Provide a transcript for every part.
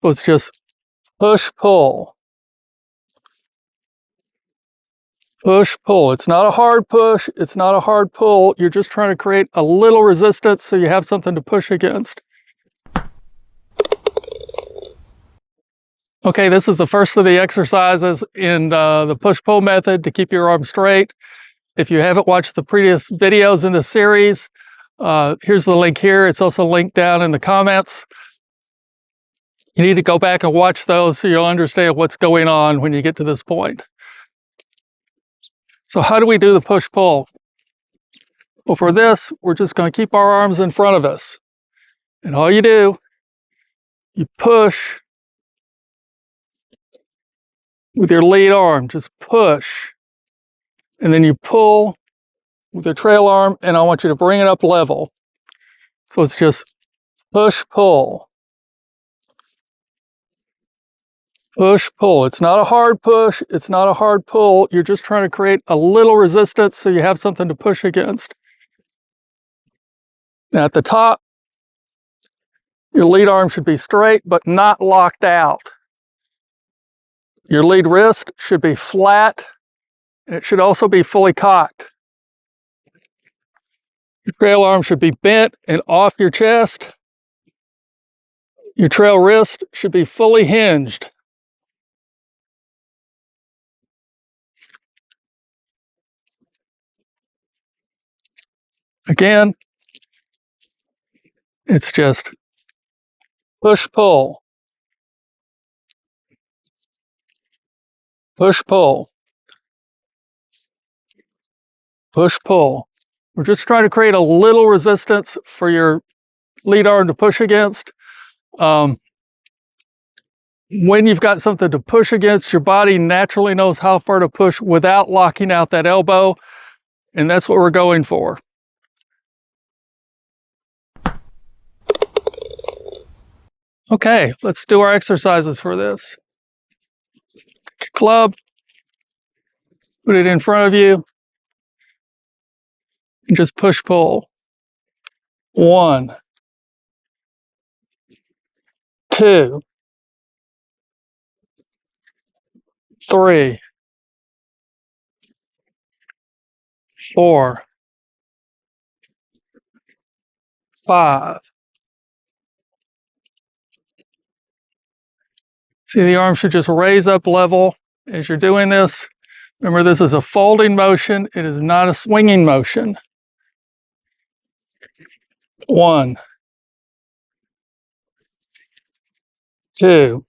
So it's just push, pull. Push, pull. It's not a hard push. It's not a hard pull. You're just trying to create a little resistance so you have something to push against. Okay, this is the first of the exercises in the push-pull method to keep your arm straight. If you haven't watched the previous videos in this series, here's the link here. It's also linked down in the comments. You need to go back and watch those so you'll understand what's going on when you get to this point. So how do we do the push-pull? Well, for this, we're just going to keep our arms in front of us. And all you do, you push with your lead arm, just push. And then you pull with your trail arm, and I want you to bring it up level. So it's just push, pull. Push, pull. It's not a hard push. It's not a hard pull. You're just trying to create a little resistance so you have something to push against. Now at the top, your lead arm should be straight, but not locked out. Your lead wrist should be flat, and it should also be fully cocked. Your trail arm should be bent and off your chest. Your trail wrist should be fully hinged. Again, it's just push, pull. Push, pull. Push, pull. We're just trying to create a little resistance for your lead arm to push against. When you've got something to push against, your body naturally knows how far to push without locking out that elbow, and that's what we're going for. Okay, let's do our exercises for this. Club, put it in front of you, and just push, pull. 1, 2, 3, 4, 5. See, the arm should just raise up level as you're doing this. Remember, this is a folding motion. It is not a swinging motion. 1, 2,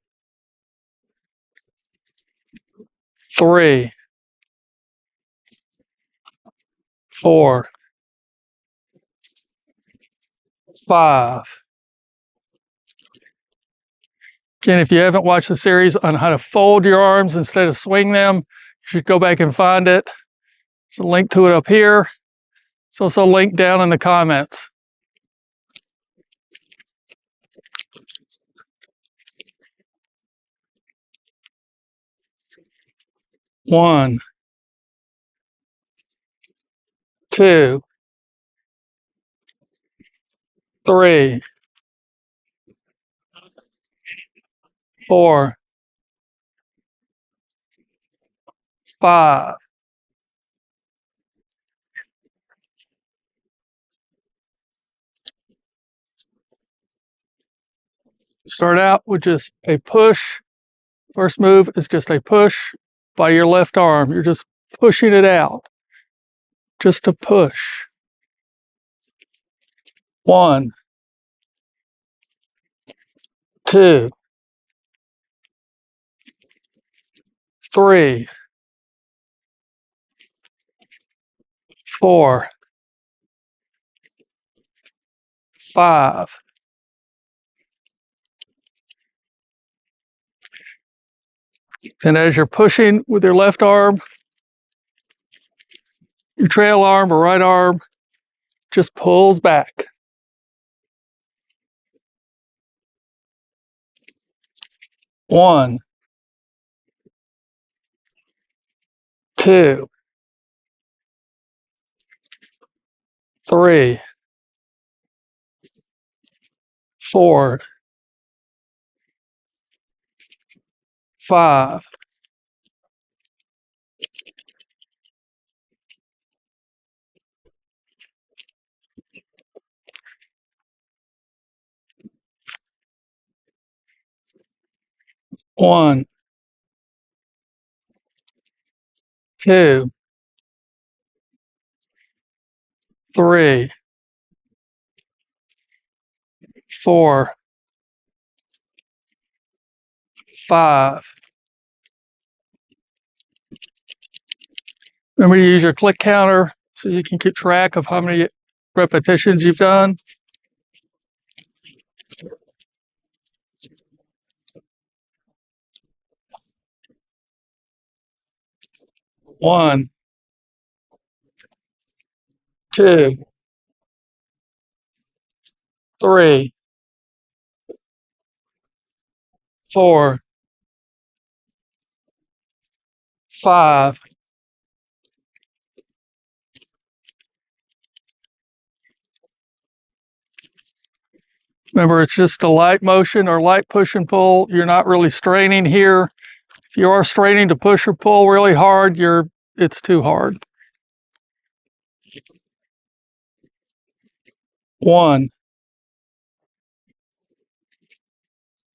3, 4, 5. Again, if you haven't watched the series on how to fold your arms instead of swing them, you should go back and find it. There's a link to it up here. It's also linked down in the comments. One, 2, 3, 4, 5. Start out with just a push. First move is just a push by your left arm. You're just pushing it out. Just a push. 1, 2, 3, 4, 5. And as you're pushing with your left arm, your trail arm or right arm just pulls back. 1, 2, 3, 4, 5. 1, 2, 3, 4, 5. Remember to use your click counter so you can keep track of how many repetitions you've done. 1, 2, 3, 4, 5. Remember, it's just a light motion or light push and pull. You're not really straining here. If you are straining to push or pull really hard, it's too hard. 1,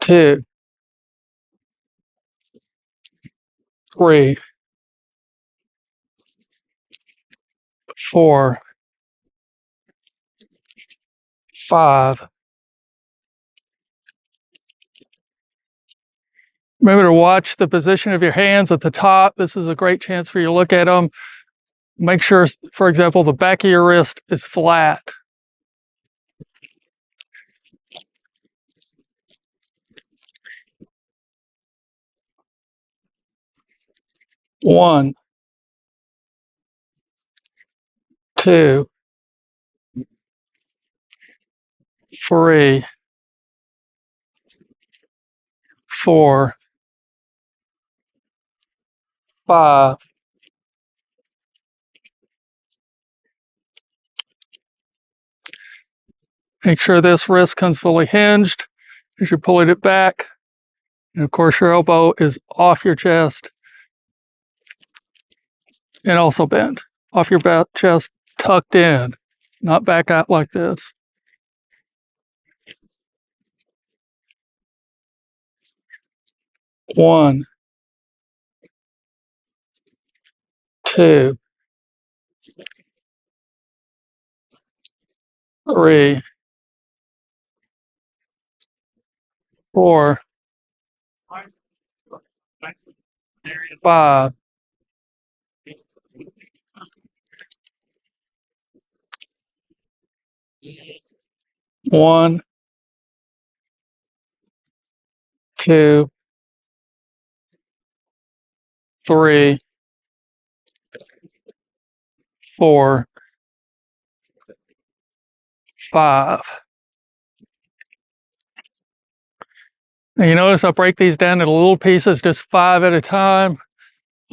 2, 3, 4, 5. Remember to watch the position of your hands at the top. This is a great chance for you to look at them. Make sure, for example, the back of your wrist is flat. 1, 2, 3, 4, 5. Make sure this wrist comes fully hinged as you're pulling it back. And of course, your elbow is off your chest and also bent. Off your chest, tucked in, not back out like this. 1, 2, 3, 4, 5. 1, 2, 3, 4, 5. And you notice I break these down into little pieces, just 5 at a time.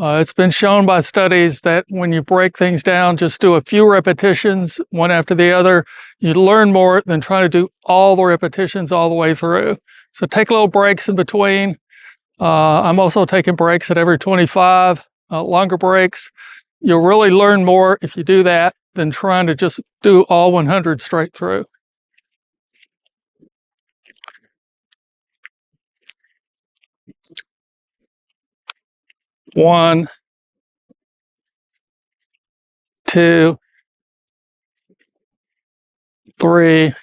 It's been shown by studies that when you break things down, just do a few repetitions, one after the other, you learn more than trying to do all the repetitions all the way through. So take little breaks in between. I'm also taking breaks at every 25, longer breaks. You'll really learn more if you do that than trying to just do all 100 straight through. 1, 2, 3,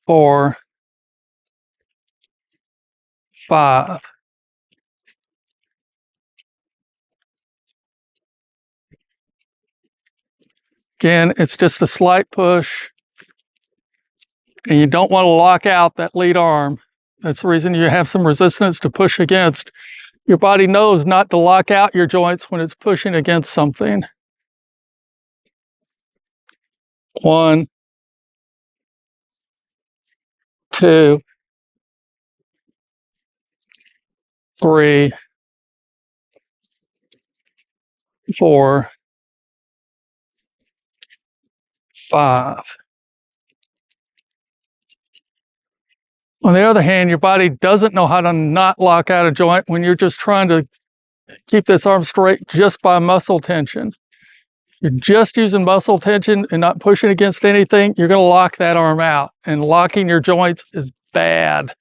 4, 5. Again, it's just a slight push, and you don't want to lock out that lead arm. That's the reason you have some resistance to push against. Your body knows not to lock out your joints when it's pushing against something. 1, 2, 3, 4, 5. On the other hand, your body doesn't know how to not lock out a joint when you're just trying to keep this arm straight just by muscle tension. You're just using muscle tension and not pushing against anything, you're going to lock that arm out. And locking your joints is bad,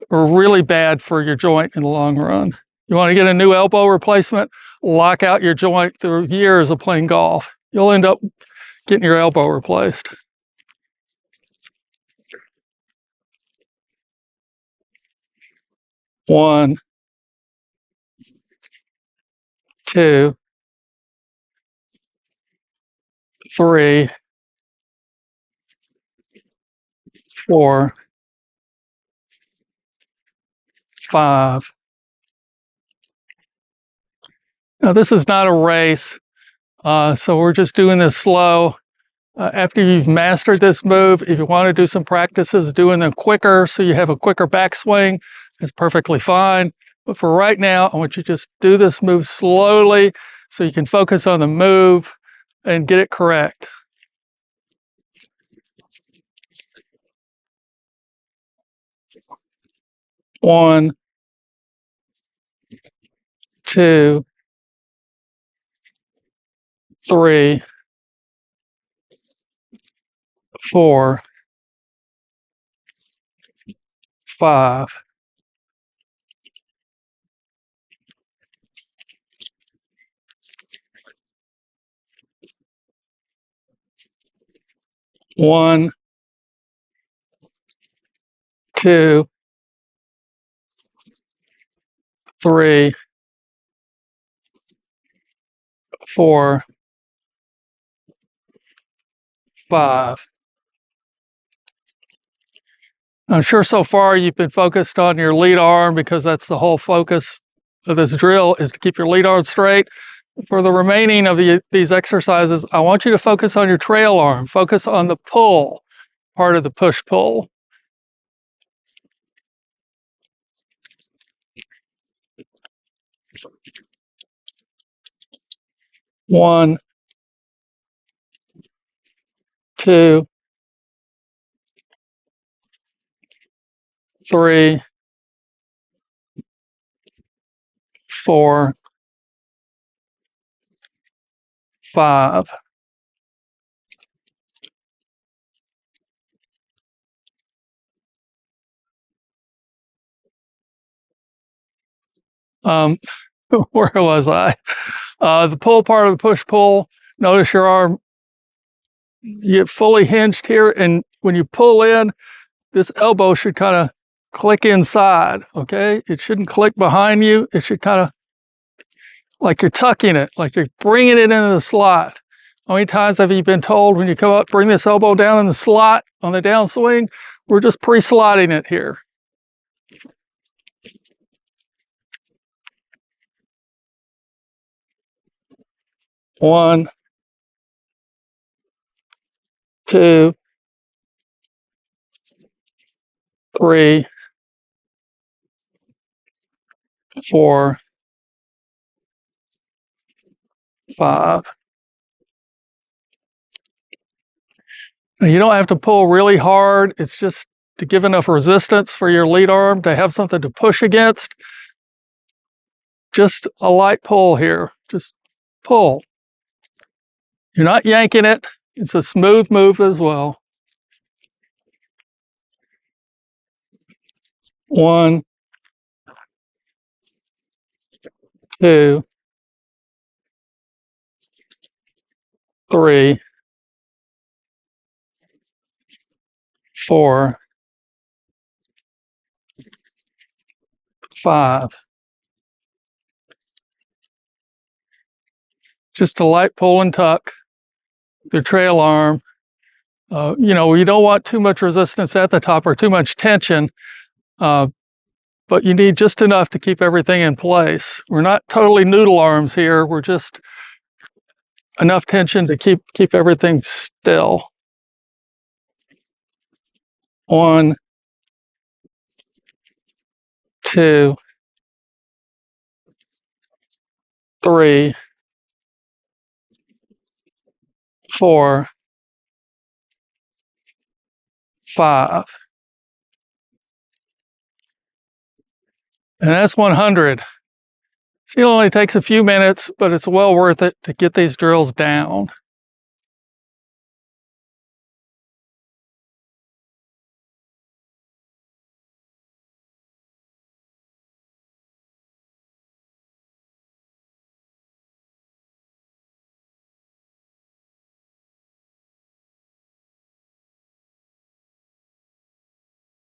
or really bad for your joint in the long run. You want to get a new elbow replacement? Lock out your joint through years of playing golf. You'll end up getting your elbow replaced. One, two, three, four, five. Now, this is not a race, so we're just doing this slow. After you've mastered this move, if you want to do some practices doing them quicker so you have a quicker backswing, it's perfectly fine. But for right now, I want you to just do this move slowly so you can focus on the move and get it correct. One, two, three, four, five. One, two, three, four, five. I'm sure so far you've been focused on your lead arm because that's the whole focus of this drill is to keep your lead arm straight. For the remaining of these exercises, I want you to focus on your trail arm. Focus on the pull part of the push-pull. One, two, three, four, five. Where was I? The pull part of the push-pull. Notice your arm, you get fully hinged here, and when you pull in, this elbow should kind of click inside, okay? It shouldn't click behind you. It should kind of, like you're tucking it, like you're bringing it into the slot. How many times have you been told when you come up, bring this elbow down in the slot on the downswing? We're just pre-slotting it here. One, two, three, four, five. Now, you don't have to pull really hard. It's just to give enough resistance for your lead arm to have something to push against. Just a light pull here. Just pull. You're not yanking it. It's a smooth move as well. One, two, three, four, five. Just a light pull and tuck. The trail arm. You don't want too much resistance at the top or too much tension, but you need just enough to keep everything in place. We're not totally noodle arms here. We're just enough tension to keep everything still. One, two, three, four, five. And that's 100. See, it only takes a few minutes, but it's well worth it to get these drills down.